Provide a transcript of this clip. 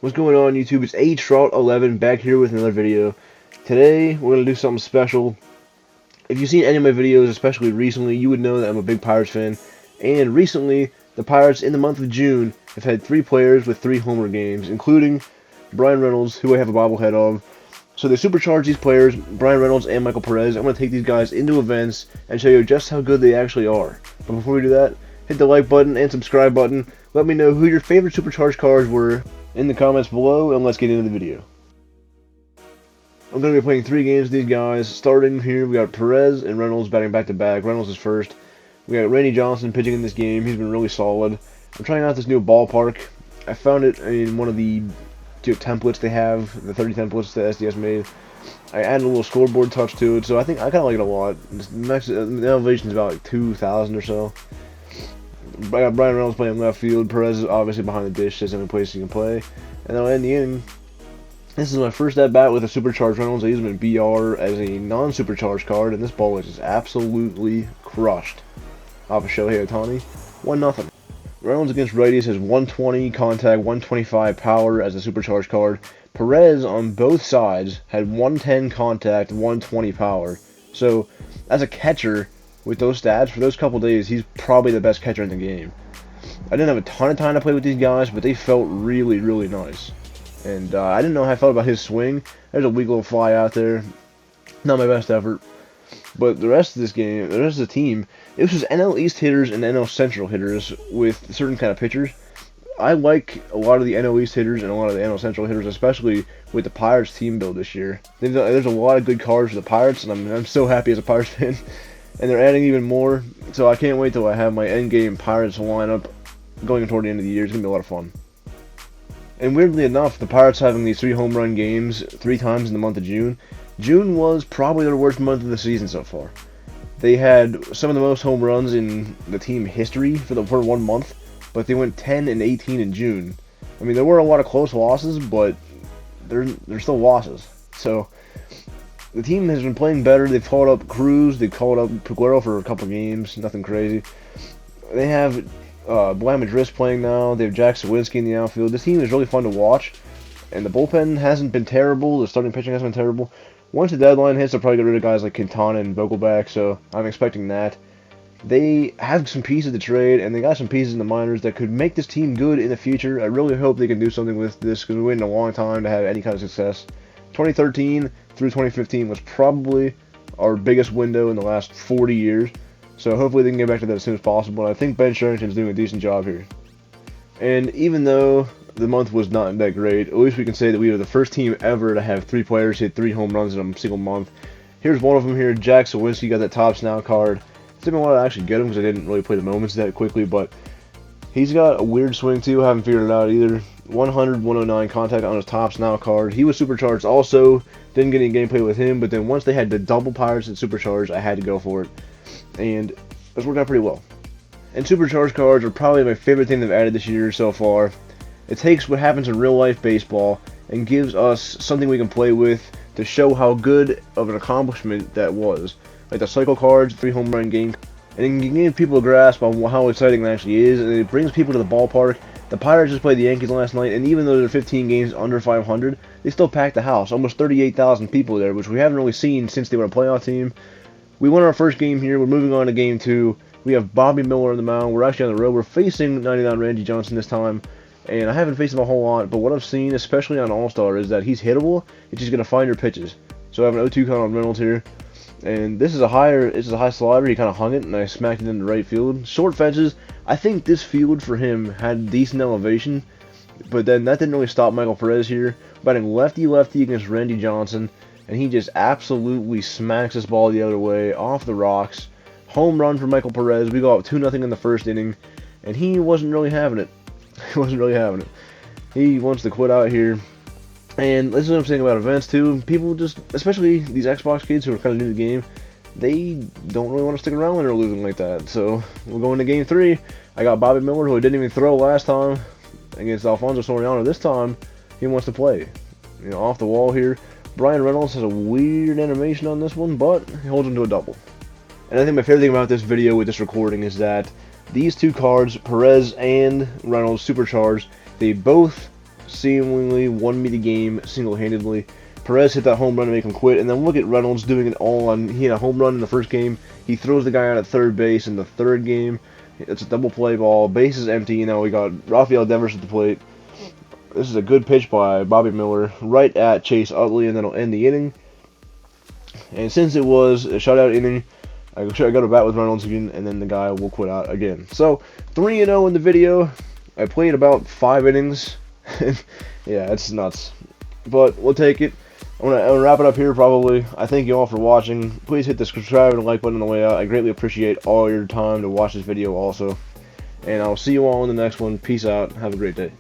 What's going on, YouTube? It's HRoute11 back here with another video. Today we're going to do something special. If you've seen any of my videos, especially recently, you would know that I'm a big Pirates fan. And recently, the Pirates in the month of June have had 3 players with 3 homer games, including Bryan Reynolds, who I have a bobblehead of. So they supercharged these players, Bryan Reynolds and Michael Perez. I'm going to take these guys into events and show you just how good they actually are. But before we do that, hit the like button and subscribe button. Let me know who your favorite supercharged cards were in the comments below, and let's get into the video. I'm going to be playing 3 games with these guys. Starting here, we got Perez and Reynolds batting back-to-back. Reynolds is first. We got Randy Johnson pitching in this game. He's been really solid. I'm trying out this new ballpark. I found it in one of the templates they have, the 30 templates that SDS made. I added a little scoreboard touch to it, so I think I kind of like it a lot. The elevation is about like 2,000 or so. I got Bryan Reynolds playing left field. Perez is obviously behind the dish, that's the only place he can play. And then I'll end the inning. This is my first at bat with a supercharged Reynolds. I use him in BR as a non-supercharged card, and this ball is just absolutely crushed off of Shohei Ohtani. 1-0. Reynolds against righties has 120 contact, 125 power as a supercharged card. Perez on both sides had 110 contact, 120 power. So, as a catcher, with those stats, for those couple days, he's probably the best catcher in the game. I didn't have a ton of time to play with these guys, but they felt really, really nice. And I didn't know how I felt about his swing. There's a weak little fly out there. Not my best effort. But the rest of this game, the rest of the team, it was just NL East hitters and NL Central hitters with certain kind of pitchers. I like a lot of the NL East hitters and a lot of the NL Central hitters, especially with the Pirates team build this year. There's a lot of good cards for the Pirates, and I'm so happy as a Pirates fan. And they're adding even more, so I can't wait till I have my endgame Pirates lineup going toward the end of the year. It's going to be a lot of fun. And weirdly enough, the Pirates having these 3 home run games 3 times in the month of June. June was probably their worst month of the season so far. They had some of the most home runs in the team history for 1 month, but they went 10 and 18 in June. I mean, there were a lot of close losses, but they're still losses. So the team has been playing better. They've called up Cruz. They've called up Peguero for a couple games. Nothing crazy. They have Madris playing now. They have Jack Sawinski in the outfield. This team is really fun to watch. And the bullpen hasn't been terrible. The starting pitching hasn't been terrible. Once the deadline hits, they'll probably get rid of guys like Quintana and Vogelback. So I'm expecting that. They have some pieces to trade, and they got some pieces in the minors that could make this team good in the future. I really hope they can do something with this, because we waited a long time to have any kind of success. 2013 through 2015 was probably our biggest window in the last 40 years. So hopefully they can get back to that as soon as possible. And I think Ben Sherrington's doing a decent job here. And even though the month was not that great, at least we can say that we were the first team ever to have 3 players hit 3 home runs in a single month. Here's one of them here. Jack Sawinski got that Top Snout card. It took me a while to actually get him because I didn't really play the moments that quickly, but he's got a weird swing too. I haven't figured it out either. 100, 109 contact on his Top Snout card. He was supercharged also. Didn't get any gameplay with him, but then once they had the double Pirates and supercharged, I had to go for it. And it's worked out pretty well. And supercharged cards are probably my favorite thing they've added this year so far. It takes what happens in real life baseball and gives us something we can play with to show how good of an accomplishment that was. Like the cycle cards, 3 home run game. And it can give people a grasp on how exciting it actually is, and it brings people to the ballpark. The Pirates just played the Yankees last night, and even though they're 15 games under 500, they still packed the house. Almost 38,000 people there, which we haven't really seen since they were a playoff team. We won our first game here. We're moving on to game 2. We have Bobby Miller on the mound. We're actually on the road. We're facing 99 Randy Johnson this time, and I haven't faced him a whole lot, but what I've seen, especially on All-Star, is that he's hittable. It's just going to find your pitches. So I have an 0-2 count on Reynolds here. And this is a high slider. He kind of hung it, and I smacked it into right field. Short fences. I think this field for him had decent elevation, but then that didn't really stop Michael Perez here. Batting lefty-lefty against Randy Johnson, and he just absolutely smacks this ball the other way, off the rocks. Home run for Michael Perez. We go up 2-0 in the first inning, and he wasn't really having it. He wasn't really having it. He wants to quit out here. And this is what I'm saying about events too. People just, especially these Xbox kids who are kind of new to the game, they don't really want to stick around when they're losing like that. So we're going to game 3. I got Bobby Miller, who I didn't even throw last time against Alfonso Soriano. This time he wants to play. You know, off the wall here. Bryan Reynolds has a weird animation on this one, but he holds him to a double. And I think my favorite thing about this video with this recording is that these 2 cards, Perez and Reynolds Supercharged, they both seemingly won me the game single-handedly. Perez hit that home run to make him quit, and then look at Reynolds doing it all on. He had a home run in the first game. He throws the guy out at third base in the third game. It's a double play ball. Base is empty. You know, we got Rafael Devers at the plate. This is a good pitch by Bobby Miller right at Chase Utley, and that'll end the inning. And since it was a shutout inning, I go to bat with Reynolds again, and then the guy will quit out again. So 3-0 in the video. I played about 5 innings. Yeah, it's nuts. But we'll take it. I'm gonna wrap it up here probably. I thank you all for watching. Please hit the subscribe and like button on the way out. I greatly appreciate all your time to watch this video also. And I'll see you all in the next one. Peace out. Have a great day.